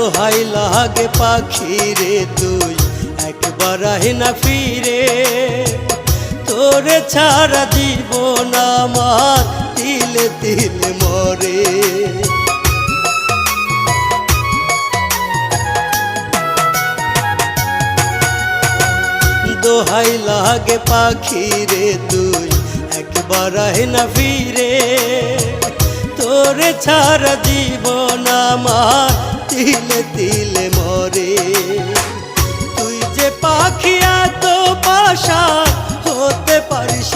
দোহাই লাগে পাখি রে তুই একবার আহি না ফিরে, তোরে ছাড়া জীবন আমার তিলে তিলে মরে। দোহাই লাগে পাখি রে তুই একবার আহি না ফিরে, তোরে ছাড়া জীবন আমার তিলে তিলে মরে। তুই যে পাখি এত পাশা হতে পারিস